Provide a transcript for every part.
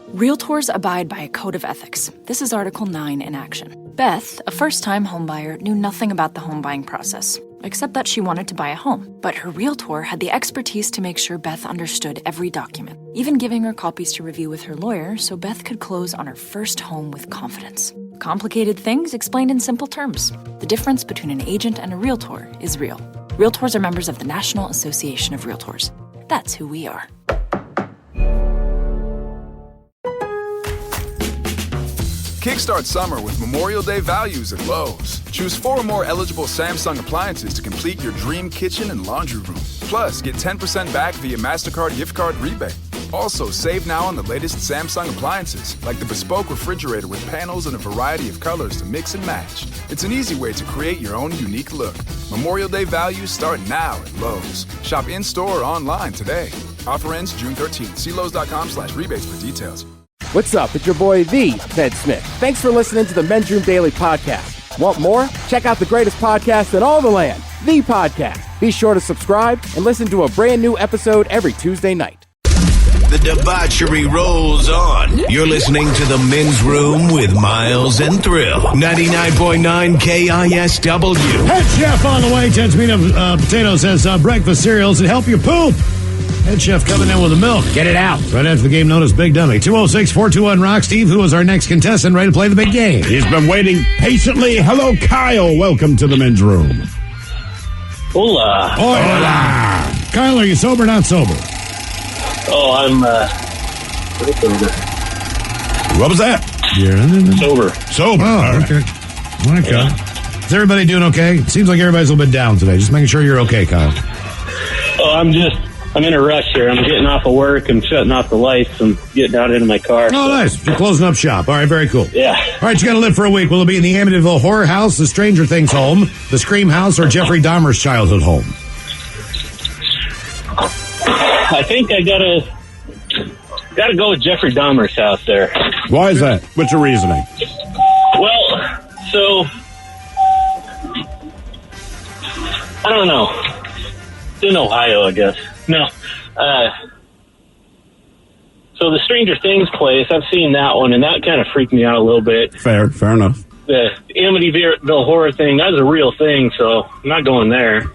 Realtors abide by a code of ethics. This is Article 9 in action. Beth, a first-time homebuyer, knew nothing about the home buying process, except that she wanted to buy a home. But her realtor had the expertise to make sure Beth understood every document, even giving her copies to review with her lawyer so Beth could close on her first home with confidence. Complicated things explained in simple terms. The difference between an agent and a realtor is real. Realtors are members of the National Association of Realtors. That's who we are. Kickstart summer with Memorial Day values at Lowe's. Choose 4 or more eligible Samsung appliances to complete your dream kitchen and laundry room. Plus, get 10% back via MasterCard gift card rebate. Also, save now on the latest Samsung appliances, like the bespoke refrigerator with panels in a variety of colors to mix and match. It's an easy way to create your own unique look. Memorial Day values start now at Lowe's. Shop in-store or online today. Offer ends June 13th. See Lowe's.com/rebates for details. What's up? It's your boy, The Ted Smith. Thanks for listening to the Men's Room Daily Podcast. Want more? Check out the greatest podcast in all the land, The Podcast. Be sure to subscribe and listen to a brand new episode every Tuesday night. The debauchery rolls on. You're listening to the Men's Room with Miles and Thrill. 99.9 KISW. Head Chef on the way. 10 meat of potatoes has breakfast cereals that help you poop. Head Chef coming in with the milk. Get it out. Right after the game known as Big Dummy. 206-421-ROCK. Steve, who is our next contestant, ready to play the big game? He's been waiting patiently. Hello, Kyle. Welcome to the Men's Room. Hola. Hola. Kyle, are you sober or not sober? Oh, I'm What was that? You're sober. Sober. Oh, All right. okay. Okay. Yeah. Is everybody doing okay? It seems like everybody's a little bit down today. Just making sure you're okay, Kyle. Oh, I'm in a rush here. I'm getting off of work. I'm shutting off the lights. I'm getting out into my car. Oh, nice. You're closing up shop. All right, very cool. Yeah. All right, you got to live for a week. Will it be in the Amityville Horror House, the Stranger Things home, the Scream House, or Jeffrey Dahmer's childhood home? I think I gotta go with Jeffrey Dahmer's house there. Why is that? What's your reasoning? Well, so I don't know. It's in Ohio, I guess. No. So the Stranger Things place, I've seen that one, and that kind of freaked me out a little bit. Fair enough. The Amityville horror thing, that's a real thing, so I'm not going there.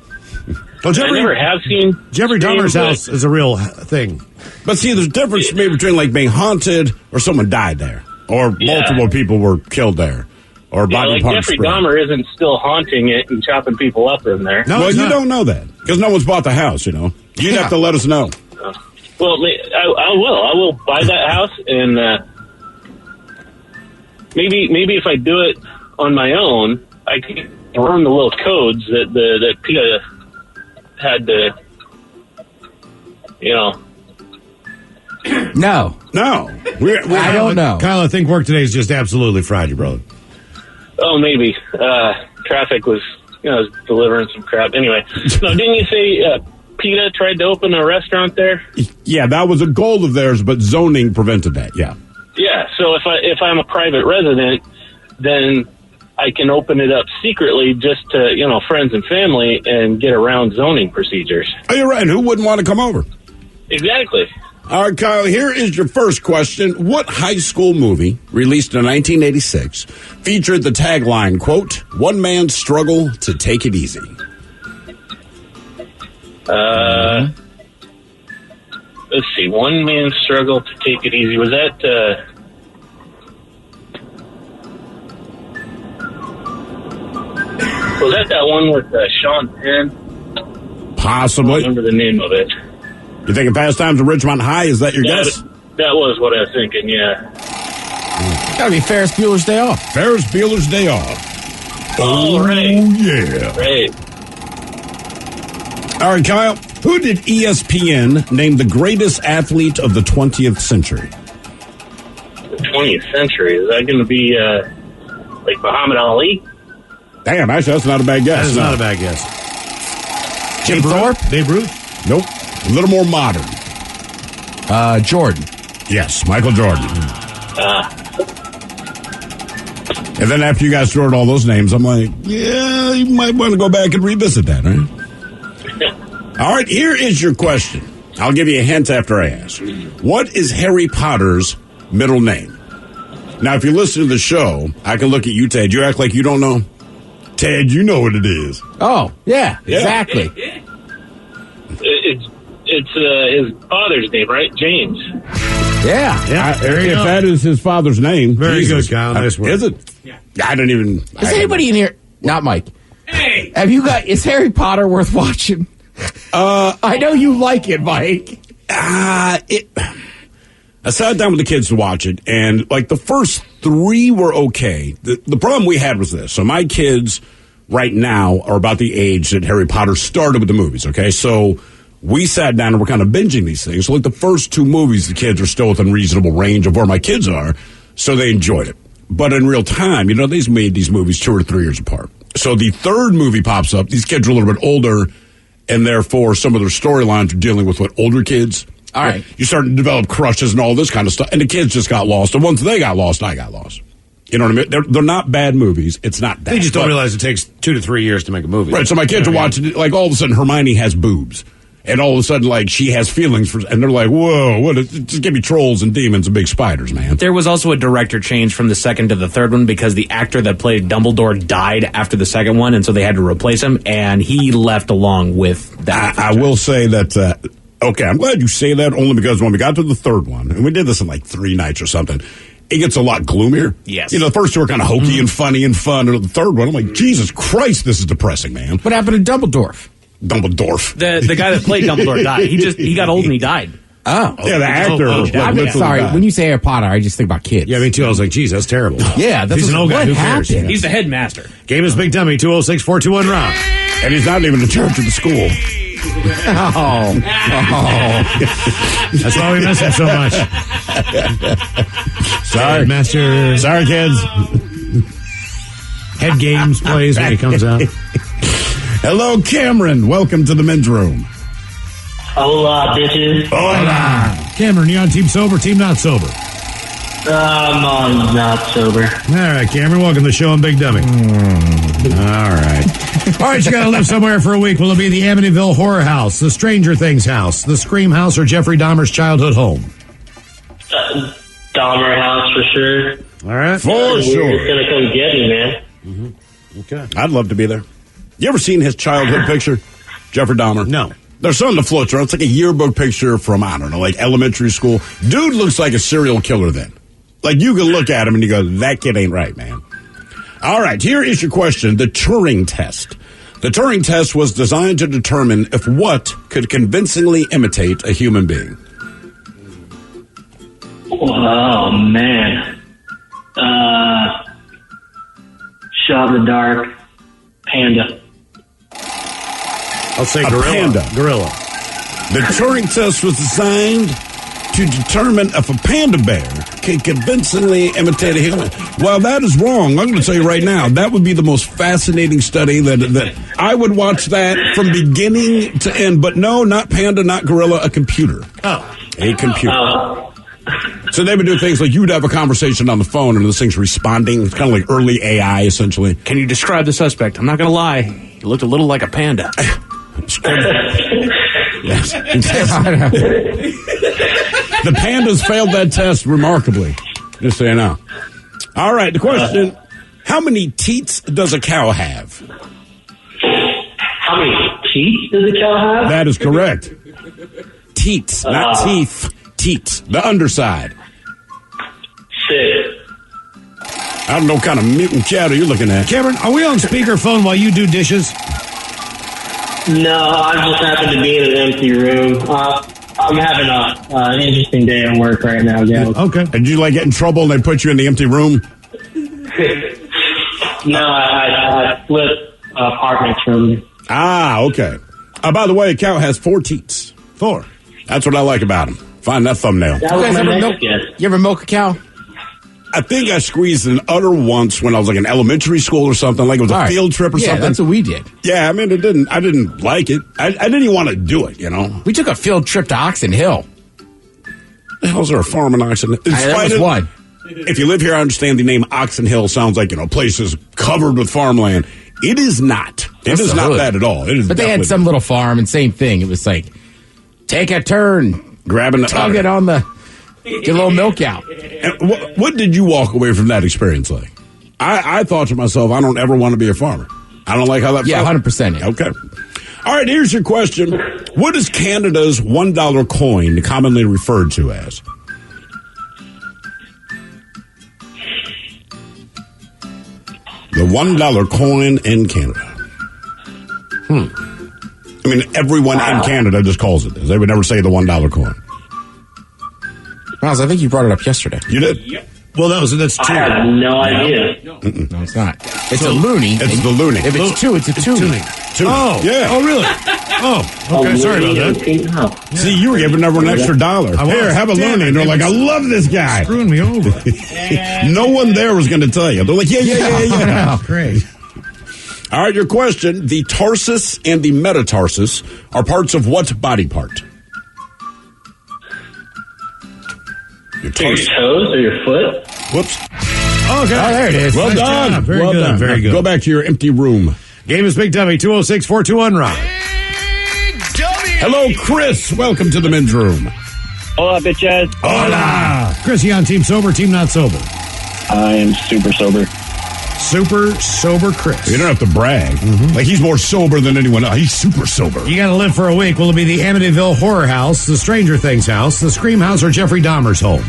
Well, I never have seen Jeffrey Dahmer's house is a real thing. But see, there's a difference maybe between like being haunted or someone died there, or multiple people were killed there, or body parts. Jeffrey Dahmer isn't still haunting it and chopping people up in there. No, well, you don't know that because no one's bought the house. You know, you'd have to let us know. Well, I will. I will buy that house, and maybe if I do it on my own, I can learn the little codes that PETA had to, No. I don't know. Kyle, I think work today is just absolutely fried you, brother. Oh, maybe. Traffic was, was delivering some crap. Anyway, no, didn't you say PETA tried to open a restaurant there? Yeah, that was a goal of theirs, but zoning prevented that. Yeah. Yeah. So if I'm a private resident, then I can open it up secretly just to, friends and family and get around zoning procedures. Oh, you're right. Who wouldn't want to come over? Exactly. All right, Kyle, here is your first question. What high school movie, released in 1986, featured the tagline, quote, "One man's struggle to take it easy"? Let's see. One man's struggle to take it easy. Was that, that one with Sean Penn? Possibly. I don't remember the name of it. You thinking Fast Times at Ridgemont High? Is that your guess? That was what I was thinking, yeah. Gotta be Ferris Bueller's Day Off. Ferris Bueller's Day Off. Oh, right. Yeah. Right. All right, Kyle. Who did ESPN name the greatest athlete of the 20th century? The 20th century? Is that going to be, like Muhammad Ali? Damn, actually, that's not a bad guess. That is not a bad guess. Jim Thorpe? Babe Ruth? Nope. A little more modern. Jordan. Yes, Michael Jordan. And then after you guys threw out all those names, I'm like, yeah, you might want to go back and revisit that, right? All right, here is your question. I'll give you a hint after I ask. What is Harry Potter's middle name. Now, if you listen to the show, I can look at you, Ted. You act like you don't know. Ted, you know what it is. Oh, yeah. Exactly. It's his father's name, right? James. Yeah. If that is his father's name. Very good, Kyle. Nice work. Is it? Yeah. I don't even... Is anybody in here... Not Mike. Hey! Is Harry Potter worth watching? I know you like it, Mike. I sat down with the kids to watch it, and like the first 3 were okay. The problem we had was this. So my kids right now are about the age that Harry Potter started with the movies, okay? So we sat down and we're kind of binging these things. So like the first 2 movies, the kids are still within reasonable range of where my kids are, so they enjoyed it. But in real time, they've made these movies 2 or 3 years apart. So the third movie pops up. These kids are a little bit older, and therefore some of their storylines are dealing with what older kids... All right. You start to develop crushes and all this kind of stuff. And the kids just got lost. And once they got lost, I got lost. You know what I mean? They're not bad movies. It's not that. They just don't realize it takes 2 to 3 years to make a movie. Right. So my kids are watching it. Like all of a sudden Hermione has boobs. And all of a sudden, like, she has feelings for, and they're like, whoa, just give me trolls and demons and big spiders, man. There was also a director change from the second to the third one because the actor that played Dumbledore died after the second one, and so they had to replace him, and he left along with that. I will say that, okay, I'm glad you say that only because when we got to the third one, and we did this in like 3 nights or something, it gets a lot gloomier. Yes. The first 2 are kind of hokey and funny and fun, and the third one, I'm like, Jesus Christ, this is depressing, man. What happened to Dumbledore? The guy that played Dumbledore died. He got old and he died. Oh. Yeah, the actor. Sorry, when you say Harry Potter, I just think about kids. Yeah, me too. I was like, geez, that's terrible. Yeah, that's he's an old guy. Who cares? He's the headmaster. Game is Big Dummy, 206-421-ROUND. And he's not even in charge of the school. That's why we miss him so much. Sorry. Master. Sorry, kids. Head Games plays when he comes out. Hello, Cameron. Welcome to the men's room. Hola, bitches. Hola. Cameron, you on team sober, team not sober? I'm on not sober. All right, Cameron, welcome to the show on Big Dummy. All right, you got to live somewhere for a week. Will it be the Amityville Horror House, the Stranger Things house, the Scream House, or Jeffrey Dahmer's childhood home? Dahmer house for sure. All right. For sure. It's going to come get me, man. Mm-hmm. Okay. I'd love to be there. You ever seen his childhood picture? Jeffrey Dahmer? No. There's something that floats around. It's like a yearbook picture from, I don't know, like elementary school. Dude looks like a serial killer then. Like, you can look at him and you go, that kid ain't right, man. All right, here is your question, the Turing test. The Turing test was designed to determine if what could convincingly imitate a human being. Oh, man. Shot in the dark. Panda. I'll say A gorilla. panda. Gorilla. The Turing test was designed to determine if a panda bear can convincingly imitate a human. Well, that is wrong. I'm going to tell you right now, that would be the most fascinating study that I would watch that from beginning to end. But no, not panda, not gorilla, a computer. Oh. A computer. Oh. So they would do things like you would have a conversation on the phone and this thing's responding. It's kind of like early AI, essentially. Can you describe the suspect? I'm not going to lie. He looked a little like a panda. Yes. The pandas failed that test remarkably. Just so you know. All right, the question, how many teats does a cow have? How many teeth does a cow have? That is correct. Teats, not teeth. Teats, the underside. 6. I don't know what kind of mutant chatter you're looking at. Cameron, are we on speakerphone while you do dishes? No, I just happen to be in an empty room. I'm having an interesting day at work right now, guys. Okay. Did you like get in trouble and they put you in the empty room? No, I flipped apartments from. Ah, okay. By the way, a cow has 4 teats. 4. That's what I like about them. Find that thumbnail. That was my next guess. You ever milk a cow? I think I squeezed an udder once when I was like in elementary school or something. Like it was a field trip or something. Yeah, that's what we did. Yeah, I mean, I didn't like it. I didn't even want to do it, you know. We took a field trip to Oxon Hill. The hell's there a farm in Oxon Hill? That was one. If you live here, I understand the name Oxon Hill sounds like, places covered with farmland. It is not. It is not that at all. It is. But they had some little farm and same thing. It was like, take a turn. Grabbing the tug it on the Get a little milk out. And what did you walk away from that experience like? I thought to myself, I don't ever want to be a farmer. I don't like how that Yeah, felt. 100%. Okay. All right, here's your question. What is Canada's $1 coin commonly referred to as? The $1 coin in Canada. I mean, everyone in Canada just calls it this. They would never say the $1 coin. Miles, I think you brought it up yesterday. You did? Yep. Well, that's two. I have no idea. No, it's not. It's a loony. It's the loony. If it's two, it's a toonie. Oh, Yeah. Oh, really? Oh, okay. Sorry about that. See, you were giving everyone an extra $1. I was. Here, have a Damn loony. it. And they're It like, I was love this guy. Screwing me over. No one there was going to tell you. They're like, yeah. Great. All right, your question. The tarsus and the metatarsus are parts of what body part? Your Your tarsus. toes or your foot? Whoops. Okay. Oh, there it is. Well Nice done. job. Very well good. done. Very good. Go back to your empty room. Game is Big Dummy, 206-421-ROCK. Hello, Chris. Welcome to the men's room. Hola, bitches. Hola. Chris, you on team sober, team not sober? I am super sober. Super sober Chris. You don't have to brag. Like, he's more sober than anyone else. He's super sober. You got to live for a week. Will it be the Amityville Horror House, the Stranger Things house, the Scream House, or Jeffrey Dahmer's home?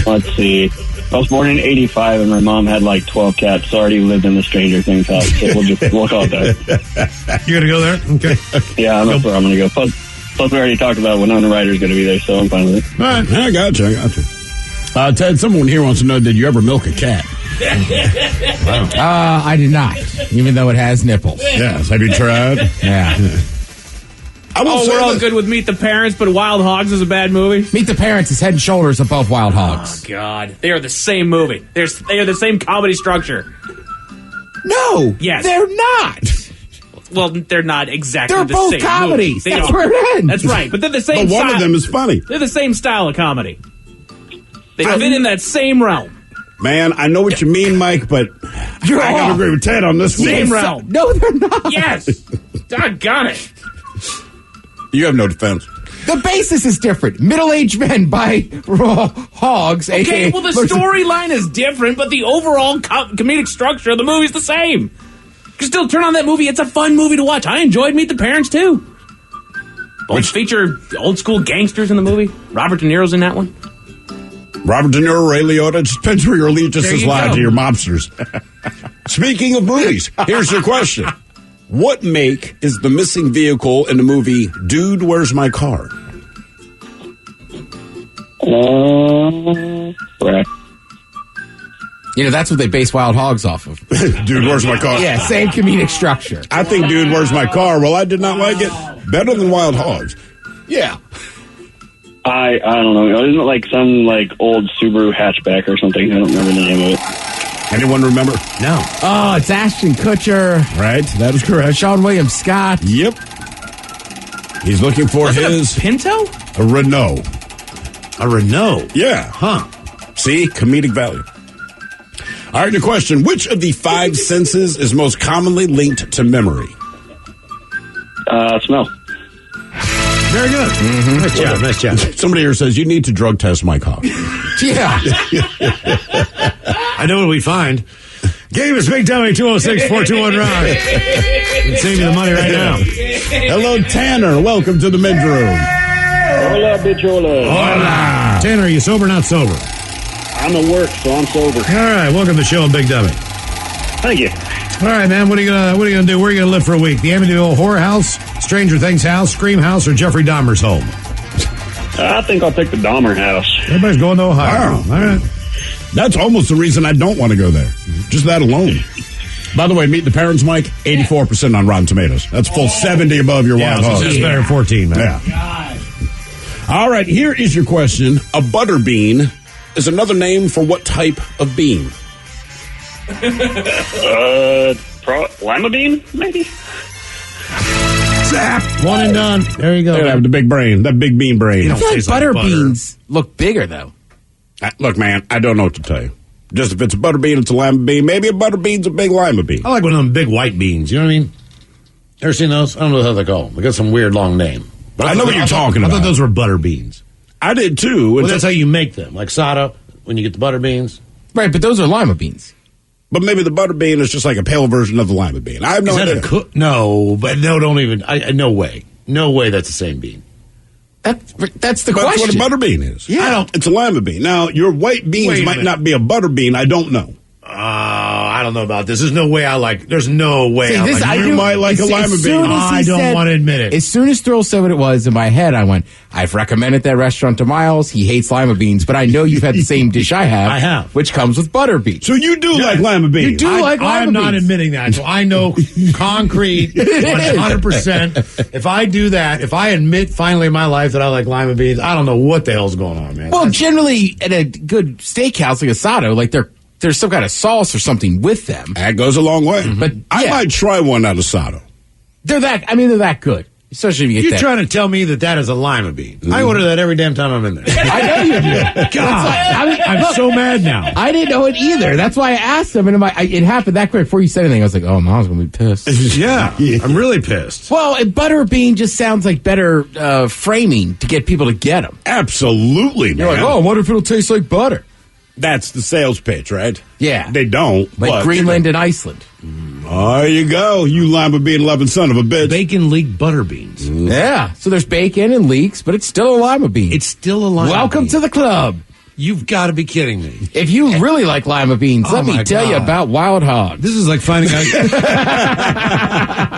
Let's see. I was born in 85 and my mom had like 12 cats, so I already lived in the Stranger Things house. So we'll call it that. You going to go there? Okay. Yeah, that's where I'm going to go. Plus, we already talked about Winona Ryder's going to be there, so I'm fine with it. All right. I got you. Ted, someone here wants to know, did you ever milk a cat? I did not, even though it has nipples. Yes. Have you tried? Yeah. I will say We're all this. good with Meet the Parents, but Wild Hogs is a bad movie. Meet the Parents is head and shoulders above Wild Hogs. Oh, God. They are the same movie. They are the same comedy structure. No. Yes. They're not. Well, they're not exactly They're the both same comedies. movie. They That's are. where it ends. That's right, but they're the same But one style. of them is funny. They're the same style of comedy. They fit in that same realm. Man, I know what you mean, Mike, but You're I got to off. agree with Ted on this one. Same realm. No, they're not. Yes. Doggone it. You have no defense. The basis is different. Middle-aged men buy raw hogs. Okay, aka well, the storyline is different, but the overall comedic structure of the movie is the same. You can still turn on that movie. It's a fun movie to watch. I enjoyed Meet the Parents, too. Both feature old-school gangsters in the movie. Robert De Niro's in that one. Robert De Niro, Ray Liotta, it just depends where your allegiances you lie go. to your mobsters. Speaking of movies, here's your question. What make is the missing vehicle in the movie Dude, Where's My Car? Right. You know, that's what they base Wild Hogs off of. Dude, Where's My Car? Yeah, same comedic structure. I think Dude, Where's My Car? Well, I did not like it. Better than Wild Hogs. Yeah. I don't know. Isn't it like some like old Subaru hatchback or something? I don't remember the name of it. Anyone remember? No. Oh, it's Ashton Kutcher, Right, that is correct. Sean William Scott. Yep. He's looking for his Pinto? a Renault. A Renault. Yeah. Huh. See? Comedic value. All right, your question. Which of the five senses is most commonly linked to memory? Smell. Very good. Nice job. Nice job. Somebody here says you need to drug test Mike Hawk. Yeah. I know what we find. Game is Big Dummy, 206-421-ROCK. Save you the money right now. Hello, Tanner. Welcome to the men's room. Hola, bichola. Hola. Tanner, are you sober or not sober? I'm at work, so I'm sober. All right, welcome to the show, Big Dummy. Thank you. All right, man, what are you gonna do? Where are you gonna live for a week? The Amityville Horror House, Stranger Things house, Scream House, or Jeffrey Dahmer's home? I think I'll pick the Dahmer house. Everybody's going to Ohio. Wow. All right. That's almost the reason I don't want to go there. Just that alone. By the way, Meet the Parents, Mike, 84% on Rotten Tomatoes. That's full 70 above your Yeah, Wild so Hogs. it's better than 14, man. Yeah. All right, here is your question. A butter bean is another name for what type of bean? Lima bean, maybe? Zap. One and done. There you go. They have the big brain, that big bean brain. You I feel like Tastes like butter butter. beans look bigger, though. Look, man, I don't know what to tell you. Just if it's a butter bean, it's a lima bean. Maybe a butter bean's a big lima bean. I like one of them big white beans. You know what I mean? Ever seen those? I don't know how they call them. They got some weird long name. But I know what you're talking about. I thought those were butter beans. I did too. Well, that's how you make them, like sada, when you get the butter beans. Right, but those are lima beans. But maybe the butter bean is just like a pale version of the lima bean. I have no idea. No, don't even. No way. No way that's the same bean. That's the That's question. what a butter bean is. Yeah. It's a lima bean. Now, your white beans might not be a butter bean. I don't know. I don't know about this. There's no way There's no way you might like a lima bean. I don't want to admit it. As soon as Thrill said what it was in my head, I went, I've recommended that restaurant to Miles. He hates lima beans, but I know you've had the same dish I have. I have. Which comes with butter beans. So you do like lima beans. You do like lima beans. I'm not admitting that. So I know concrete 100%. If I do that, if I admit finally in my life that I like lima beans, I don't know what the hell's going on, man. Well, generally at a good steakhouse like Asado, like there's some kind of sauce or something with them. That goes a long way. But I might try one out of Asado. They're that good. Especially if you get You're that. trying to tell me that is a lima bean. I order that every damn time I'm in there. I know you do. God, I'm so mad now. I didn't know it either. That's why I asked him, and it happened that quick before you said anything. I was like, "Oh, Mom's gonna be pissed." Yeah, I'm really pissed. Well, a butter bean just sounds like better framing to get people to get them. Absolutely, man. You're like, "Oh, I wonder if it'll taste like butter." That's the sales pitch, right? Yeah, they don't. Like Greenland and Iceland. There you go, you lima bean loving son of a bitch. Bacon leek butter beans. Yeah, so there's bacon and leeks, but it's still a lima bean. It's still a lima bean. Welcome to the club. You've got to be kidding me. If you really like lima beans, let me tell you about Wild Hog. This is like finding out.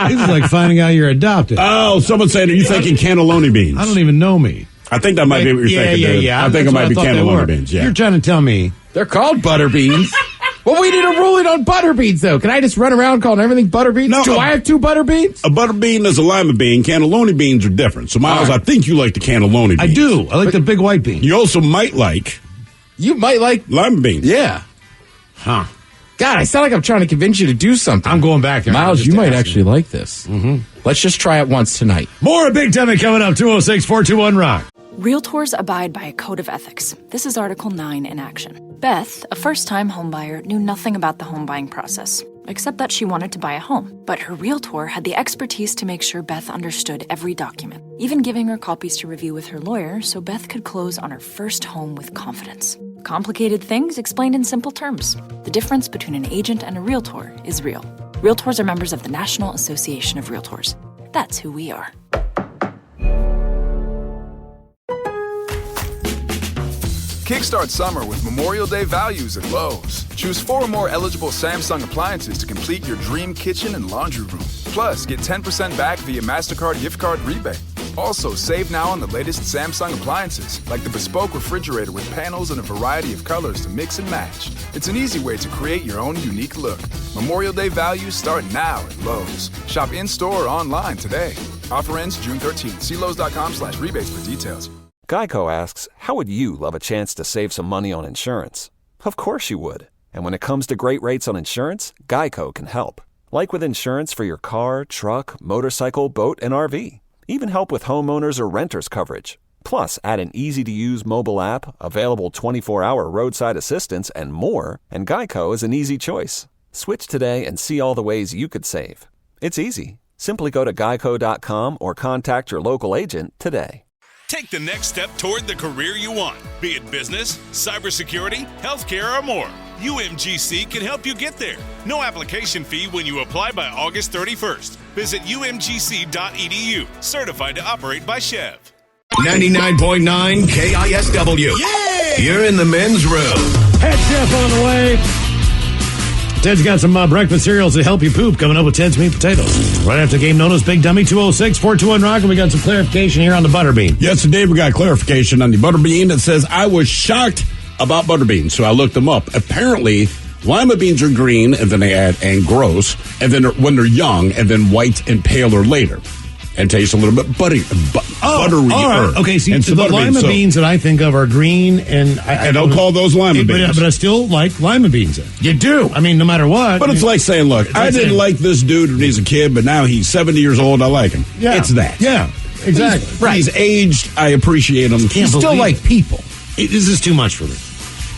This is like finding out you're adopted. Oh, someone's saying, are you thinking cannelloni beans? I don't even know me. I think that might be what you're thinking. Yeah. I think it might be cannelloni beans. Yeah. You're trying to tell me they're called butter beans. Well, we need a ruling on butter beans, though. Can I just run around calling everything butter beans? No, Do I have two butter beans? A butter bean is a lima bean. Cannelloni beans are different. So, Miles, I think you like the cannelloni beans. I do. I like the big white bean. You also might like... You might like... lima beans. Yeah. Huh. God, I sound like I'm trying to convince you to do something. I'm going back there. Miles, you might actually like this. Mm-hmm. Let's just try it once tonight. More Big Timmy coming up. 206-421-ROCK. Realtors abide by a code of ethics. This is Article 9 in action. Beth, a first-time homebuyer, knew nothing about the home buying process, except that she wanted to buy a home. But her realtor had the expertise to make sure Beth understood every document, even giving her copies to review with her lawyer so Beth could close on her first home with confidence. Complicated things explained in simple terms. The difference between an agent and a realtor is real. Realtors are members of the National Association of Realtors. That's who we are. Kickstart summer with Memorial Day values at Lowe's. Choose 4 or more eligible Samsung appliances to complete your dream kitchen and laundry room. Plus, get 10% back via MasterCard gift card rebate. Also, save now on the latest Samsung appliances, like the bespoke refrigerator with panels in a variety of colors to mix and match. It's an easy way to create your own unique look. Memorial Day values start now at Lowe's. Shop in-store or online today. Offer ends June 13th. See Lowe's.com/rebates for details. Geico asks, how would you love a chance to save some money on insurance? Of course you would. And when it comes to great rates on insurance, Geico can help. Like with insurance for your car, truck, motorcycle, boat, and RV. Even help with homeowners or renters coverage. Plus, add an easy-to-use mobile app, available 24-hour roadside assistance, and more, and Geico is an easy choice. Switch today and see all the ways you could save. It's easy. Simply go to geico.com or contact your local agent today. Take the next step toward the career you want, be it business, cybersecurity, healthcare, or more. UMGC can help you get there. No application fee when you apply by August 31st. Visit umgc.edu. Certified to operate by Chev. 99.9 KISW. Yeah! You're in the men's room. Head chef on the way. Ted's got some breakfast cereals to help you poop coming up with Ted's Meat Potatoes. Right after the game known as Big Dummy, 206-421-ROCK, and we got some clarification here on the butter bean. Yes, today we got clarification on the butter bean that says, I was shocked about butter beans, so I looked them up. Apparently, lima beans are green, and then they add and gross, and then when they're young, and then white and paler later. And taste a little bit butterier. Right. Okay, see, so the lima beans that I think of are green, and I don't call those lima beans. But I still like lima beans. You do. I mean, no matter what. But it's like saying, look, I didn't like this dude when he's a kid, but now he's 70 years old, I like him. Yeah. It's that. Yeah, exactly. He's aged, I appreciate him. You still like people. This is too much for me.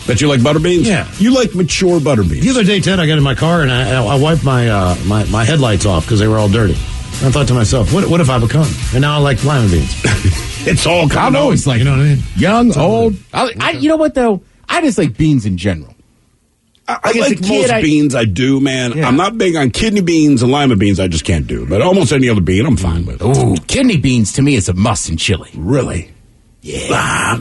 But you like butter beans? Yeah. You like mature butter beans. The other day, Ted, I got in my car, and I wiped my headlights off because they were all dirty. I thought to myself, what have I become? And now I like lima beans. It's all I've coming always like, you know what I mean? young, old. You know what, though? I just like beans in general. I Like, as like a kid, most beans, I do, man. Yeah. I'm not big on kidney beans and lima beans. I just can't do. But almost any other bean, I'm fine with. Ooh, kidney beans to me is a must in chili. Really? Yeah.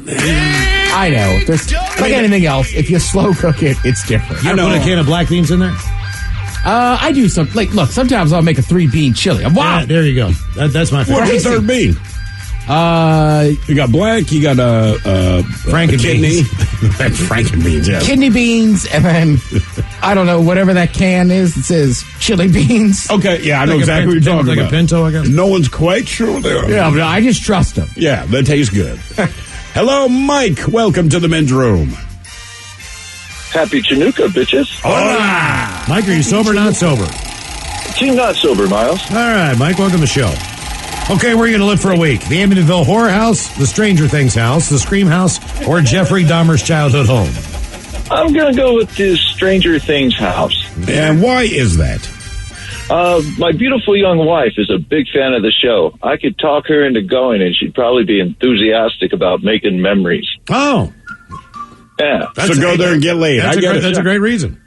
I know. There's, like anything else, if you slow cook it, it's different. You put a can of black beans in there? I do some. Like, look, sometimes I'll make a 3-bean chili. Wow. Yeah, there you go. That's my favorite. What's the third bean? You got black, you got Franken kidney. beans. Franken beans, yeah. Kidney beans, and then, I don't know, whatever that can is that says chili beans. Okay, yeah, I know Like exactly what you're talking like about. a pinto, I guess. No one's quite sure what they are. Yeah, but I just trust them. Yeah, that tastes good. Hello, Mike. Welcome to the men's room. Happy Chinooka, bitches. Hola! Mike, are you sober or not sober? Team not sober, Miles. All right, Mike, welcome to the show. Okay, where are you going to live for a week? The Amityville Horror House, the Stranger Things house, the Scream House, or Jeffrey Dahmer's childhood home? I'm going to go with the Stranger Things house. And why is that? My beautiful young wife is a big fan of the show. I could talk her into going, and she'd probably be enthusiastic about making memories. Oh. Yeah. So go there and get laid. I get it. That's a great reason.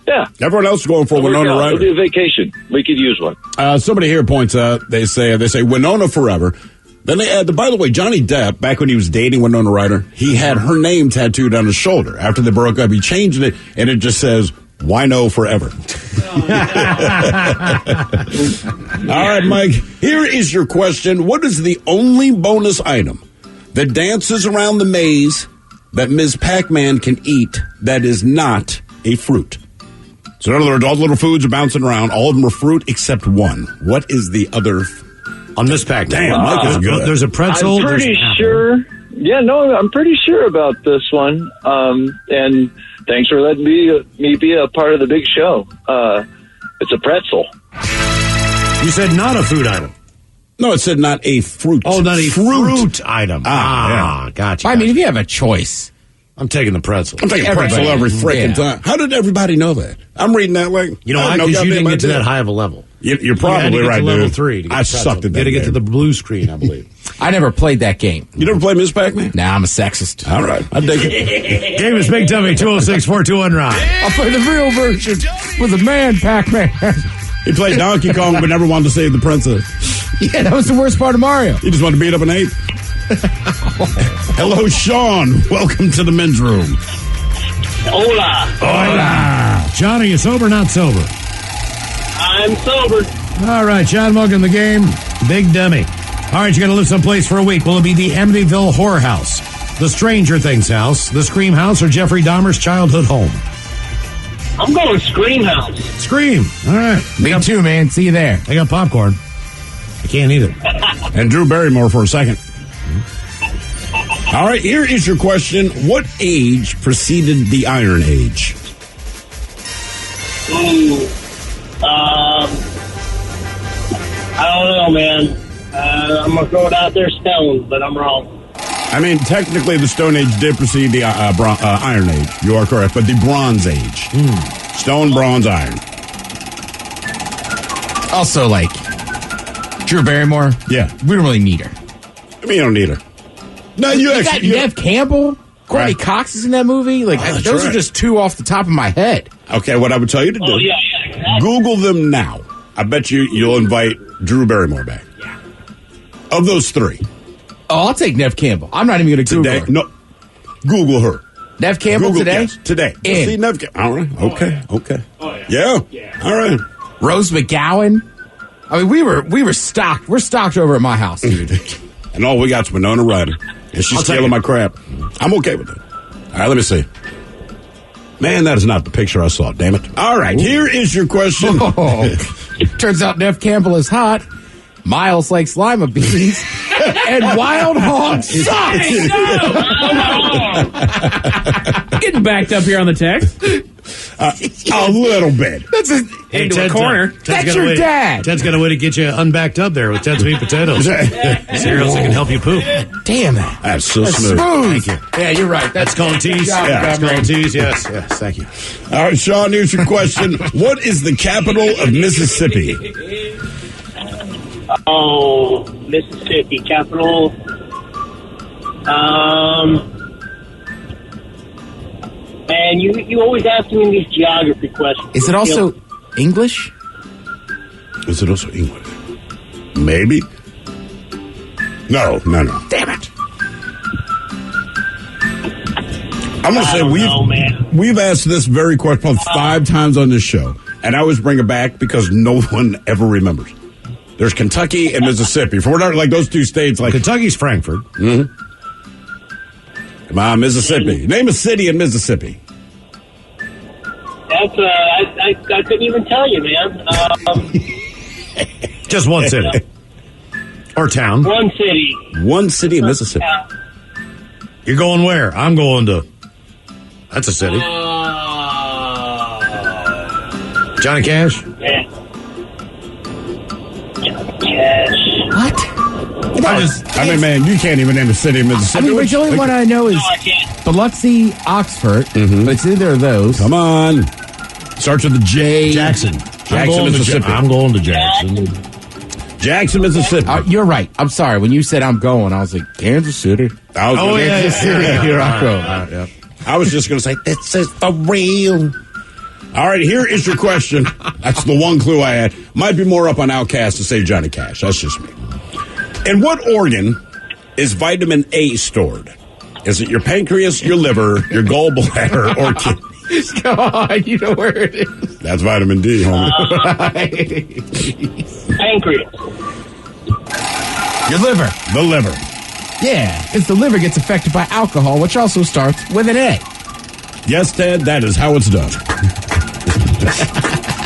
Yeah. Everyone else is going for Winona It'll Ryder. be a vacation. We could use one. Somebody here points out, they say Winona forever. Then they add, by the way, Johnny Depp, back when he was dating Winona Ryder, he had her name tattooed on his shoulder. After they broke up, he changed it, and it just says, Wino forever. All right, Mike, here is your question. What is the only bonus item that dances around the maze that Ms. Pac-Man can eat that is not a fruit? So in other words, all the little foods are bouncing around. All of them are fruit except one. What is the other? On this pack. Damn, Mike is good. There's a pretzel. I'm pretty there's sure. Yeah, no, I'm pretty sure about this one. And thanks for letting me be a part of the big show. It's a pretzel. You said not a food item. No, it said not a fruit. Oh, not a fruit item. Yeah. Gotcha. I mean, if you have a choice. I'm taking the pretzel. I'm taking pretzel every freaking time. How did everybody know that? I'm reading that like... You know why? Because you didn't get to that high of a level. You're probably right, to dude. level 3 to get I sucked at that. You got to get to game. the blue screen, I believe. I never played that game. You never played Ms. Pac-Man? Nah, I'm a sexist. All right. I dig it. Game is Big Dummy 206-421-ROD. I'll play the real version with a man Pac-Man. He played Donkey Kong but never wanted to save the princess. Yeah, that was the worst part of Mario. He just wanted to beat up an ape. Hello, Sean. Welcome to the men's room. Hola. Hola. John, are you sober or not sober? I'm sober. All right, John, welcome to the game. Big Dummy. All right, you got to live someplace for a week. Will it be the Amityville Horror House, the Stranger Things house, the Scream House, or Jeffrey Dahmer's childhood home? I'm going Scream House. Scream. All right. Me too, man. See you there. I got popcorn. I can't eat it. And Drew Barrymore for a second. All right, here is your question. What age preceded the Iron Age? Ooh. I don't know, man. I'm going to throw it out there stones, but I'm wrong. I mean, technically, the Stone Age did precede the Iron Age. You are correct, but the Bronze Age. Stone, bronze, iron. Also, like, Drew Barrymore. Yeah. We don't really need her. I mean, you don't need her. No, you got actually... Nev Campbell. Courtney Right. Cox is in that movie. Like, that's those right. are just two off the top of my head. Okay, what I would tell you to do... Oh, yeah, exactly. Google them now. I bet you'll invite Drew Barrymore back. Yeah. Of those three. Oh, I'll take Nev Campball. I'm not even going to Google Today, her. no. Google her. Nev Campbell Google, today? yes, today. In. See Nev All right. Okay. Okay. Oh, yeah. Yeah. All right. Rose McGowan. I mean, we were stocked. We're stocked over at my house, dude. And all we got's Winona Ryder. And she's stealing my crap. I'm okay with it. All right, let me see. Man, that is not the picture I saw, damn it. All right, here is your question. Oh. Turns out Nev Campbell is hot. Miles likes lima beans. And Wild Hog sucks. Getting backed up here on the text. A little bit. That's Into a corner. That's your dad. Ted's got a way to get you unbacked up there with Ted's meat potatoes. Cereals that can help you poop. Damn it. That's so That's smooth. smooth. Thank you. Yeah, you're right. That's called tease. Good job, Yeah, that's Cameron. called tease. Yes, thank you. All right, Sean, here's your question. What is the capital of Mississippi? Oh, Mississippi capital. Man, you always ask me these geography questions. Is it also English? Is it also English? Maybe. No. Damn it. I'm going to say we've asked this very question probably 5 times on this show, and I always bring it back because no one ever remembers. There's Kentucky and Mississippi. For whatever, like those 2 states, like Kentucky's Frankfurt. Mm-hmm. Come on, Mississippi. Name a city in Mississippi. That's I couldn't even tell you, man. Just one city. Or town. One city. One city in Mississippi. You're going where? I'm going to... That's a city. Johnny Cash? Yeah. Johnny Cash. What? I mean, man, you can't even name a city in Mississippi. I mean, but the only one I know is Biloxi, Oxford. Mm-hmm. But it's either of those. Come on. Starts with a J. Jackson, Mississippi. I'm going to Jackson. Jackson, Mississippi. You're right. I'm sorry. When you said I'm going, I was like, Kansas City. Kansas City. Here I go. Yeah. I was just going to say, this is for real. All right, here is your question. That's the one clue I had. Might be more up on Outcast to say Johnny Cash. That's just me. In what organ is vitamin A stored? Is it your pancreas, your liver, your gallbladder, or kidney? Come on, you know where it is. That's vitamin D, homie. Pancreas. Your liver. The liver. Yeah, because the liver gets affected by alcohol, which also starts with an A. Yes, Ted, that is how it's done.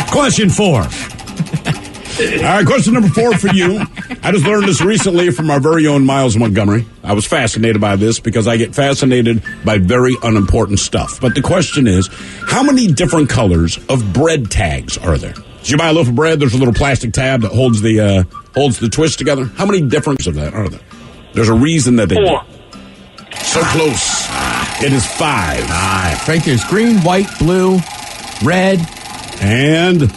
Question 4. All right, question number 4 for you. I just learned this recently from our very own Miles Montgomery. I was fascinated by this because I get fascinated by very unimportant stuff. But the question is, how many different colors of bread tags are there? So you buy a loaf of bread, there's a little plastic tab that holds the twist together. How many different of that are there? There's a reason that they 4. do. So close. It is 5. Frank, there's green, white, blue, red, and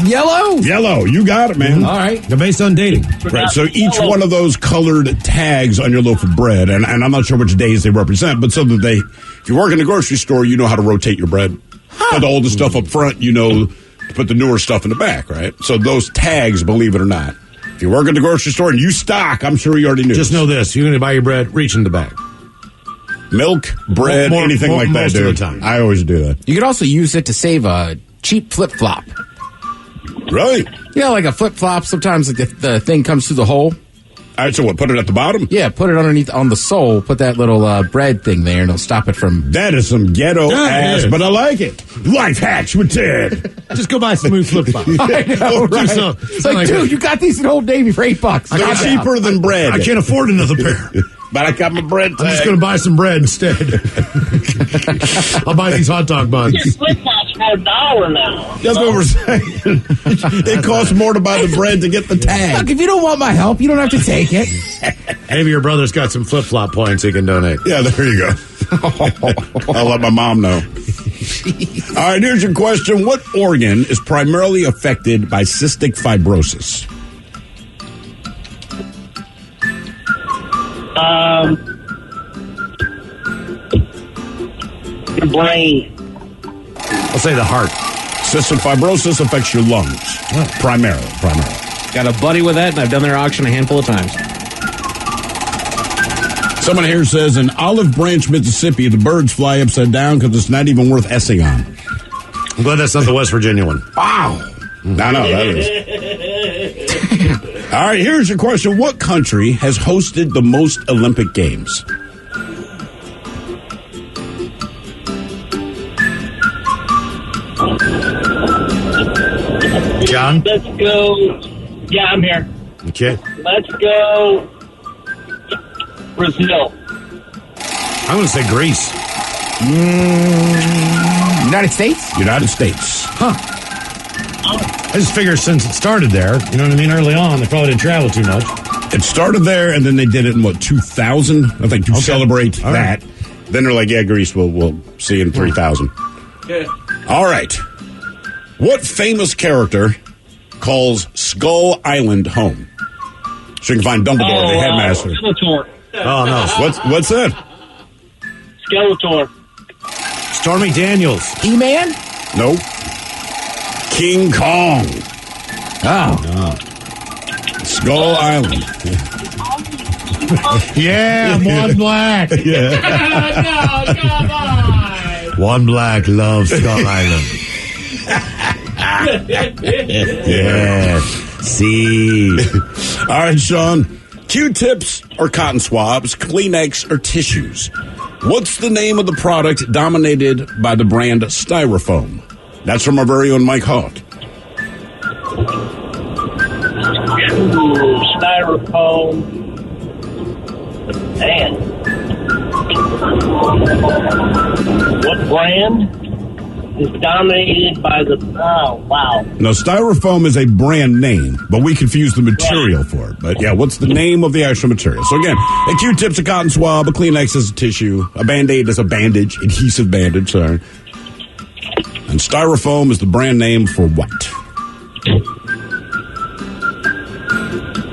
yellow. Yellow. You got it, man. All right. They're based on dating. Right. So each one of those colored tags on your loaf of bread, and I'm not sure which days they represent, but so that if you work in a grocery store, you know how to rotate your bread. Put the oldest stuff up front, you know, to put the newer stuff in the back, right? So those tags, believe it or not, if you work in the grocery store and you stock, I'm sure you already knew. Just know this. You're going to buy your bread, reach in the back. Milk, bread, anything like that, dude. Most of the time. I always do that. You could also use it to save a cheap flip-flop. Really? Yeah, like a flip-flop. Sometimes the thing comes through the hole. All right, so what, put it at the bottom? Yeah, put it underneath on the sole. Put that little bread thing there, and it'll stop it from... That is some ghetto ass, but I like it. Life hacks with Ted. Just go buy some new flip-flops. I know, right? It's like, dude, you got these at Old Navy for $8. They're cheaper than bread. I can't afford another pair. But I got my bread tag. I'm just going to buy some bread instead. I'll buy these hot dog buns. Your flip-flops for $1 now. That's what we're saying. It costs more to buy the bread to get the tag. Look, if you don't want my help, you don't have to take it. Maybe your brother's got some flip-flop points he can donate. Yeah, there you go. I'll let my mom know. All right, here's your question. What organ is primarily affected by cystic fibrosis? Your brain. I'll say the heart. Cystic fibrosis affects your lungs. Primarily. Got a buddy with that, and I've done their auction a handful of times. Someone here says, in Olive Branch, Mississippi, the birds fly upside down because it's not even worth essing on. I'm glad that's not the West Virginia one. Wow. I know, that is. All right, here's your question. What country has hosted the most Olympic Games? John? Let's go. Yeah, I'm here. Okay. Let's go. Brazil. I'm going to say Greece. United States? United States. Huh. I just figure since it started there, you know what I mean, early on, they probably didn't travel too much. It started there, and then they did it in, 2000? I think to celebrate All that. Right. Then they're like, yeah, Greece, we'll see in 3000. Yeah. All right. What famous character calls Skull Island home. So you can find Dumbledore, the headmaster. Skeletor. Oh, no. What's that? Skeletor. Stormy Daniels. He-Man? Nope. King Kong. Oh. Skull Island. Yeah, one black. Yeah. No, come on. One black loves Skull Island. Yeah. See. All right, Sean. Q-tips or cotton swabs, Kleenex or tissues. What's the name of the product dominated by the brand Styrofoam? That's from our very own Mike Hawk. Styrofoam. Man. What brand is dominated by the... Oh, wow. Now, Styrofoam is a brand name, but we confuse the material for it. But, yeah, what's the name of the actual material? So, again, a Q-tip's a cotton swab, a Kleenex is a tissue, a Band-Aid is a bandage, adhesive bandage, sorry. And Styrofoam is the brand name for what?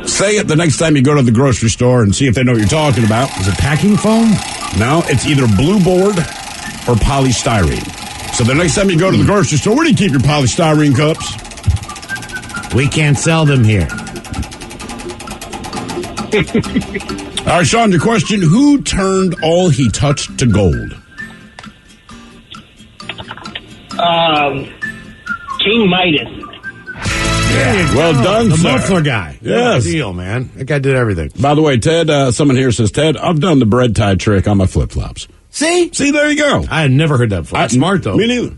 Say it the next time you go to the grocery store and see if they know what you're talking about. Is it packing foam? No, it's either Blue Board or polystyrene. So the next time you go to the grocery store, where do you keep your polystyrene cups? We can't sell them here. All right, Sean, your question. Who turned all he touched to gold? King Midas. Yeah, well done, the sir. muffler guy. Yes. Good deal, man. That guy did everything. By the way, Ted, someone here says, Ted, I've done the bread tie trick on my flip-flops. See? There you go. I had never heard that before. Smart, though. Me neither.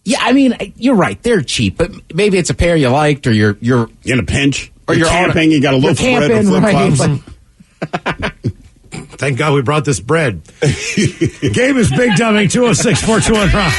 Yeah, I mean, you're right. They're cheap, but maybe it's a pair you liked, or you're in a pinch, or you're camping. You got a loaf of bread and flip-flops. Right? Thank God we brought this bread. Game is Big Dummy, 206-421-ROCK.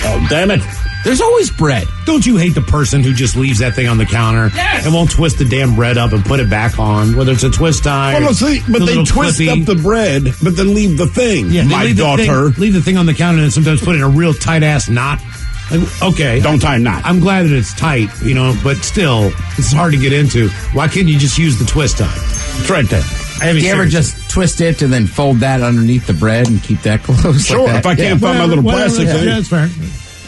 Oh, damn it. There's always bread. Don't you hate the person who just leaves that thing on the counter and won't twist the damn bread up and put it back on, whether it's a twist tie Well, no, see, but they twist up the bread, but then leave the thing. Yeah, my daughter. Leave the thing on the counter and sometimes put it in a real tight-ass knot. Like, okay. Don't tie a knot. I'm glad that it's tight, but still, it's hard to get into. Why can't you just use the twist tie? It's right there. Do you ever just twist it and then fold that underneath the bread and keep that close? Sure, like that? if I can't find my little plastic thing. Yeah, that's fair.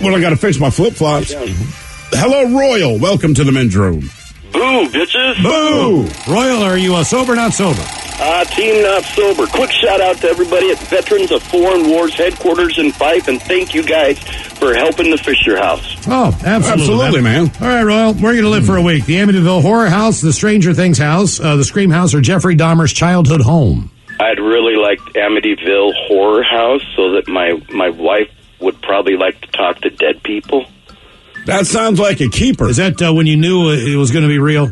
Well, I got to fix my flip-flops. Hello, Royal. Welcome to the men's room. Boo, bitches. Boo. Royal, are you sober or not sober? Team not sober. Quick shout out to everybody at Veterans of Foreign Wars headquarters in Fife, and thank you guys for helping the Fisher House. Oh, absolutely, man. All right, Royal, where are you going to live for a week? The Amityville Horror House, the Stranger Things house, the Scream House, or Jeffrey Dahmer's childhood home? I'd really like Amityville Horror House so that my wife would probably like to talk to dead people. That sounds like a keeper. Is that when you knew it was going to be real?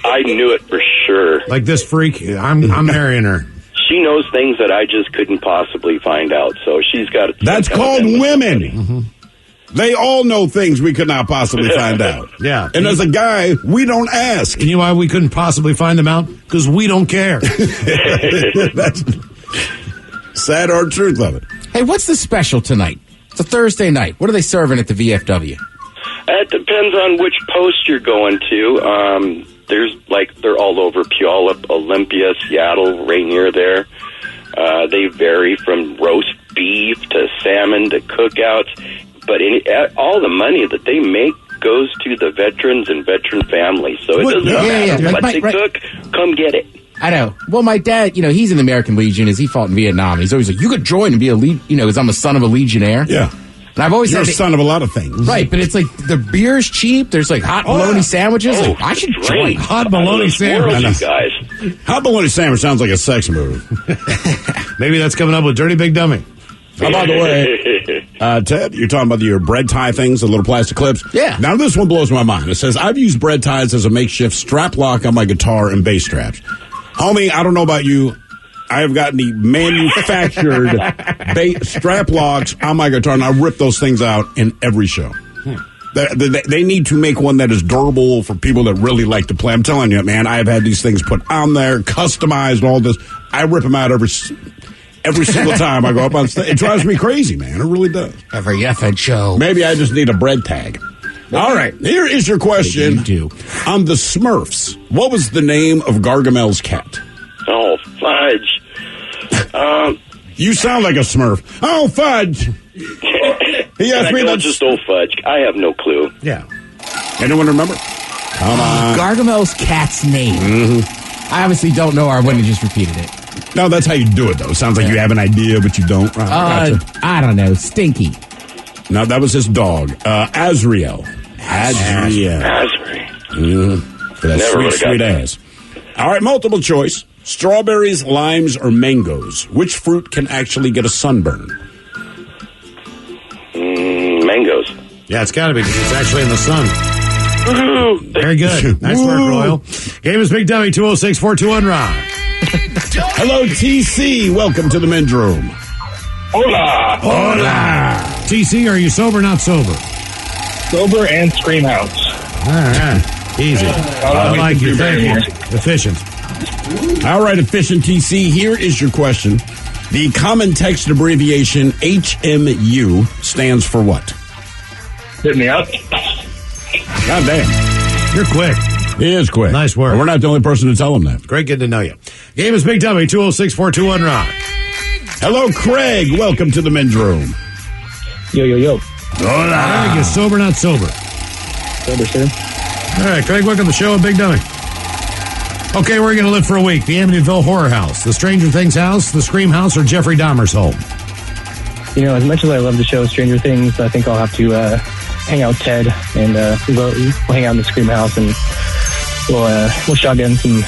I knew it for sure. Like this freak? I'm marrying her. She knows things that I just couldn't possibly find out, so she's got... That's called women. Mm-hmm. They all know things we could not possibly find out. Yeah. And as a guy, we don't ask. And you know why we couldn't possibly find them out? Because we don't care. That's sad hard truth of it. Hey, what's the special tonight? It's a Thursday night. What are they serving at the VFW? It depends on which post you're going to. They're all over Puyallup, Olympia, Seattle, Rainier there. They vary from roast beef to salmon to cookouts. But all the money that they make goes to the veterans and veteran families. So it doesn't matter what they cook, come get it. I know. Well, my dad, he's in the American Legion as he fought in Vietnam. He's always like, you could join and be a because I'm a son of a Legionnaire. Yeah. And I've always You're a said son of a lot of things. Right, but it's like the beer's cheap. There's like hot bologna sandwiches. I should join. Hot bologna sandwich. Guys. Hot bologna sandwich sounds like a sex move. Maybe that's coming up with Dirty Big Dummy. Oh, by the way, Ted, you're talking about your bread tie things, the little plastic clips. Yeah. Now, this one blows my mind. It says, I've used bread ties as a makeshift strap lock on my guitar and bass straps. Homie, I don't know about you. I have gotten the manufactured strap locks on my guitar, and I rip those things out in every show. They need to make one that is durable for people that really like to play. I'm telling you, man, I have had these things put on there, customized, all this. I rip them out every single time I go up on stage. It drives me crazy, man. It really does. Every effing show. Maybe I just need a bread tag. All right, here is your question. On the Smurfs, what was the name of Gargamel's cat? Oh, fudge. You sound like a Smurf. Oh, fudge. He asked me that. Just old fudge. I have no clue. Yeah. Anyone remember? Come on. Gargamel's cat's name. Mm-hmm. I obviously don't know. I wouldn't have just repeated it. No, that's how you do it, though. It sounds like you have an idea, but you don't. Gotcha. I don't know. Stinky. No, that was his dog. Azriel. Azri. For that sweet ass. All right, multiple choice. Strawberries, limes, or mangoes. Which fruit can actually get a sunburn? Mangoes. Yeah, it's got to be because it's actually in the sun. Woo-hoo. Very good. Nice work, Royal. Game is Big Dummy 206-421-ROCK. Hello, TC. Welcome to the men's room. Hola. Hola. TC, are you sober or not sober? Sober and Scream House. All right. Easy. I like you. Thank you. Efficient. All right, efficient TC. Here is your question. The common text abbreviation HMU stands for what? Hit me up. God damn. You're quick. He is quick. Nice work. And we're not the only person to tell him that. Great getting to know you. Game is Big Dummy 206-421-ROCK. Hello, Craig. Welcome to the men's room. Yo. Hola. Craig, you sober or not sober? Sober, sir. All right, Craig, welcome to the show, Big Dummy. Okay, we're going to live for a week. The Amityville Horror House, the Stranger Things house, the Scream House, or Jeffrey Dahmer's home? You know, as much as I love the show Stranger Things, I think I'll have to hang out with Ted, and we'll hang out in the Scream House, and we'll shotgun some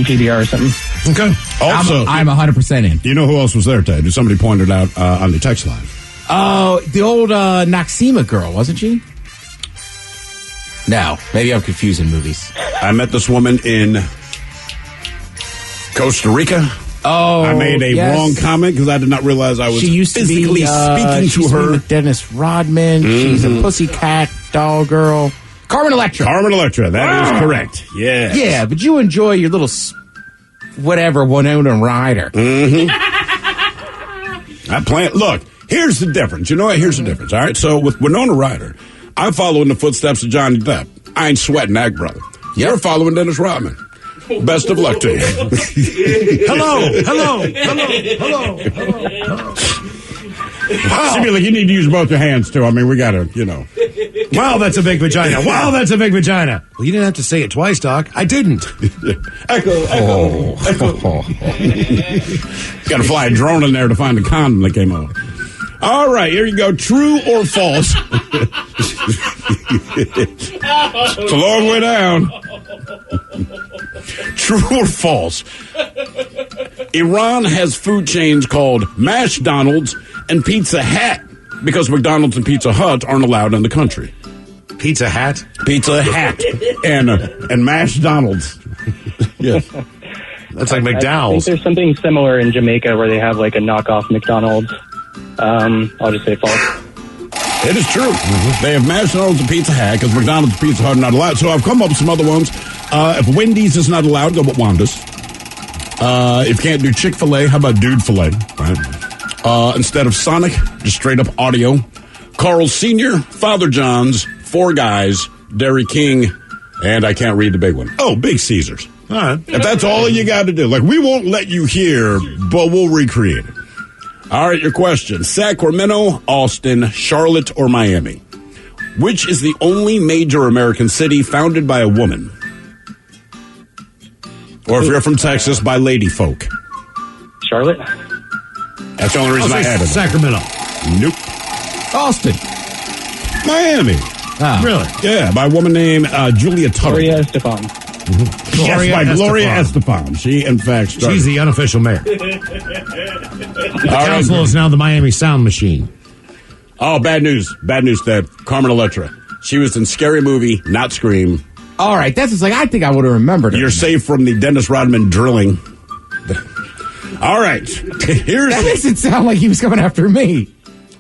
PBR or something. Okay. Also, I'm 100% in. You know who else was there, Ted? Somebody pointed out on the text line. Oh, the old Noxema girl, wasn't she? No, maybe I'm confusing movies. I met this woman in Costa Rica. Oh, I made a wrong comment because I did not realize I was physically speaking to her. With Dennis Rodman. Mm-hmm. She's a pussycat doll girl. Carmen Electra. Carmen Electra. That is correct. Yeah. Yeah, but you enjoy your little whatever Winona Ryder. Mm-hmm. Look, here's the difference. You know what? Here's the difference. All right. So with Winona Ryder, I follow in the footsteps of Johnny Depp. I ain't sweating that, brother. You're following Dennis Rodman. Best of luck to you. Hello. Wow. She'd be like, you need to use both your hands, too. I mean, we got to, Wow, that's a big vagina. Wow, that's a big vagina. Well, you didn't have to say it twice, Doc. I didn't. Echo. Got to fly a drone in there to find the condom that came out. All right, here you go. True or false? It's a long way down. True or false? Iran has food chains called McDonald's and Pizza Hut because McDonald's and Pizza Hut aren't allowed in the country. Pizza Hut? Pizza Hut and McDonald's. Yes. That's like I McDowell's. think there's something similar in Jamaica where they have like a knockoff McDonald's. I'll just say false. It is true. Mm-hmm. They have McDonald's and Pizza Hut because McDonald's and Pizza Hut are not allowed. So I've come up with some other ones. If Wendy's is not allowed, go with Wanda's. If you can't do Chick-fil-A, how about Dude Filet? Right. Instead of Sonic, just straight up audio. Carl Sr., Father John's, Four Guys, Dairy King, and I can't read the big one. Oh, Big Caesars. All right. If that's all you got to do. Like, we won't let you hear, but we'll recreate it. All right, your question. Sacramento, Austin, Charlotte, or Miami? Which is the only major American city founded by a woman? Or if you're from Texas, by lady folk? Charlotte? That's the only reason I added it. Sacramento. Nope. Austin. Miami. Oh. Really? Yeah, by a woman named Julia Tuttle. Gloria Estefan. Mm-hmm. Yes, by Gloria Estefan. She, in fact, started. She's the unofficial mayor. The council is now the Miami Sound Machine. Oh, bad news. Bad news, Dad. Carmen Electra. She was in Scary Movie, not Scream. All right, that's just like, I think I would have remembered it. You're safe from the Dennis Rodman drilling. All right. That makes it sound like he was coming after me.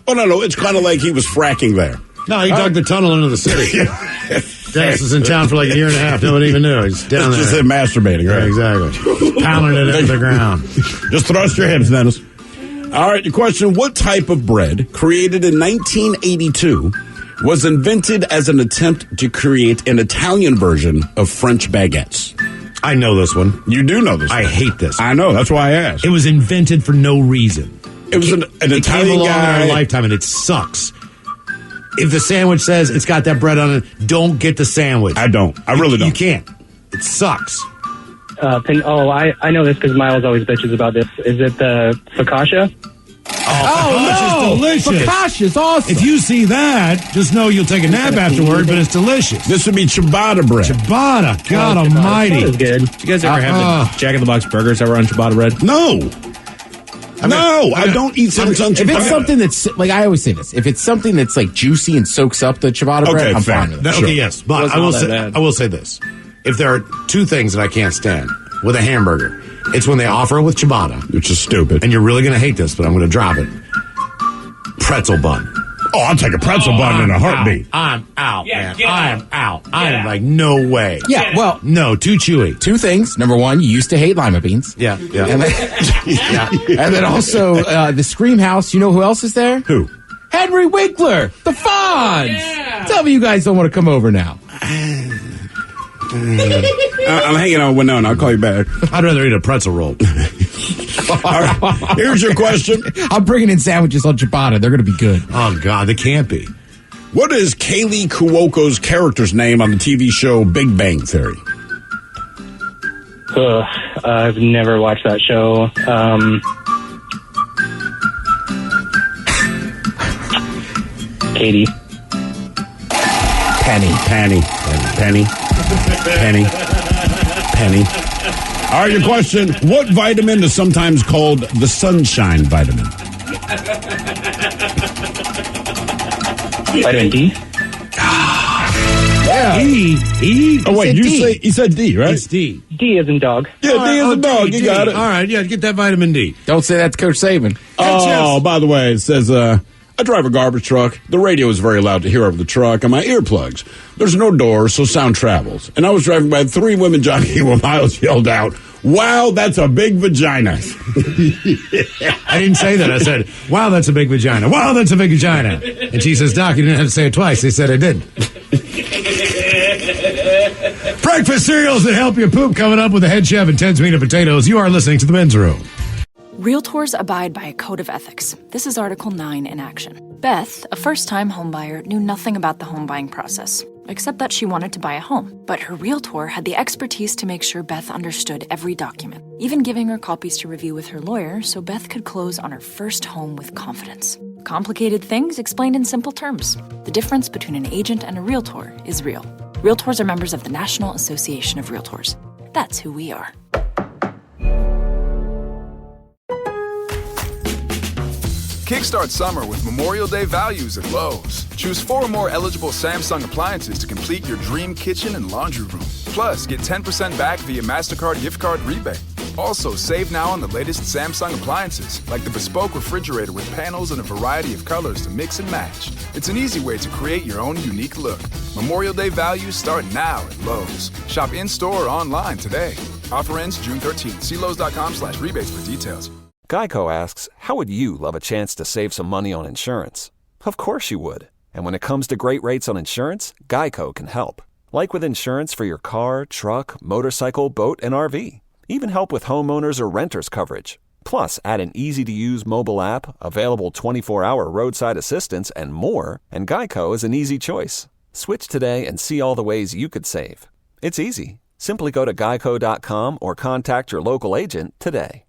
Oh, no. It's kind of like he was fracking there. No, he dug the tunnel into the city. Dennis was in town for like a year and a half. No one even knew. He's down there. Just masturbating, right? Yeah, exactly. Pounding it into the ground. Just thrust your hips, Dennis. All right, your question. What type of bread, created in 1982, was invented as an attempt to create an Italian version of French baguettes? I know this one. You do know this one. I hate this. I know. That's why I asked. It was invented for no reason. It was an It Italian came along guy. in our lifetime, and it sucks. If the sandwich says it's got that bread on it, don't get the sandwich. I don't. I really don't. You can't. It sucks. I know this because Miles always bitches about this. Is it the focaccia? Oh, no! It's delicious. Focaccia's awesome. If you see that, just know you'll take a nap afterward, but it's delicious. This would be ciabatta bread. Ciabatta. God almighty. That is good. Did you guys ever have the Jack in the Box burgers that were on ciabatta bread? No. I don't eat cinnamon on If ciabatta. it's something that's, like, I always say this, if it's something that's, like, juicy and soaks up the ciabatta bread, I'm fair. fine with it. Okay, yes, but Wasn't I will all that say bad. I will say this: if there are two things that I can't stand with a hamburger, it's when they offer it with ciabatta, which is stupid. and you're really going to hate this, but I'm going to drop it. Pretzel bun. Oh, I'll take a pretzel bun in a heartbeat. I'm out, man. get I out. am out. I am like, no way. Yeah, well, No, too chewy. two things. Number one, you used to hate lima beans. Yeah. And then, and then also, the Scream House, you know who else is there? Who? Henry Winkler, the Fonz. Tell me you guys don't want to come over now. I'm hanging on with Winona. I'll call you back. I'd rather eat a pretzel roll. All right. Here's your question. I'm bringing in sandwiches on ciabatta. They're going to be good. Oh, God, they can't be. What is Kaylee Cuoco's character's name on the TV show Big Bang Theory? I've never watched that show. Katie. Penny. All right, your question. What vitamin is sometimes called the sunshine vitamin? Vitamin D? Yeah. E? Oh, wait, you said D, right? It's D. D as in dog. Yeah, D is a dog. You got it. All right, yeah, get that vitamin D. Don't say that to Coach Saban. Oh, by the way, it says, I drive a garbage truck. The radio is very loud to hear over the truck and my earplugs. There's no doors, so sound travels. And I was driving by 3 women jogging when Miles yelled out, "Wow, that's a big vagina." I didn't say that. I said, wow, that's a big vagina. Wow, that's a big vagina. And she says, Doc, you didn't have to say it twice. They said I did. Breakfast cereals that help you poop coming up with the head chef and Ted's Meat and Potatoes. You are listening to The Men's Room. Realtors abide by a code of ethics. This is Article 9 in action. Beth, a first-time homebuyer, knew nothing about the home buying process, except that she wanted to buy a home. But her realtor had the expertise to make sure Beth understood every document, even giving her copies to review with her lawyer so Beth could close on her first home with confidence. Complicated things explained in simple terms. The difference between an agent and a realtor is real. Realtors are members of the National Association of Realtors. That's who we are. Kickstart summer with Memorial Day values at Lowe's. Choose 4 or more eligible Samsung appliances to complete your dream kitchen and laundry room. Plus, get 10% back via MasterCard gift card rebate. Also, save now on the latest Samsung appliances, like the bespoke refrigerator with panels in a variety of colors to mix and match. It's an easy way to create your own unique look. Memorial Day values start now at Lowe's. Shop in-store or online today. Offer ends June 13th. See Lowe's.com/rebates for details. Geico asks, how would you love a chance to save some money on insurance? Of course you would. And when it comes to great rates on insurance, Geico can help. Like with insurance for your car, truck, motorcycle, boat, and RV. Even help with homeowners or renters coverage. Plus, add an easy-to-use mobile app, available 24-hour roadside assistance, and more, and Geico is an easy choice. Switch today and see all the ways you could save. It's easy. Simply go to geico.com or contact your local agent today.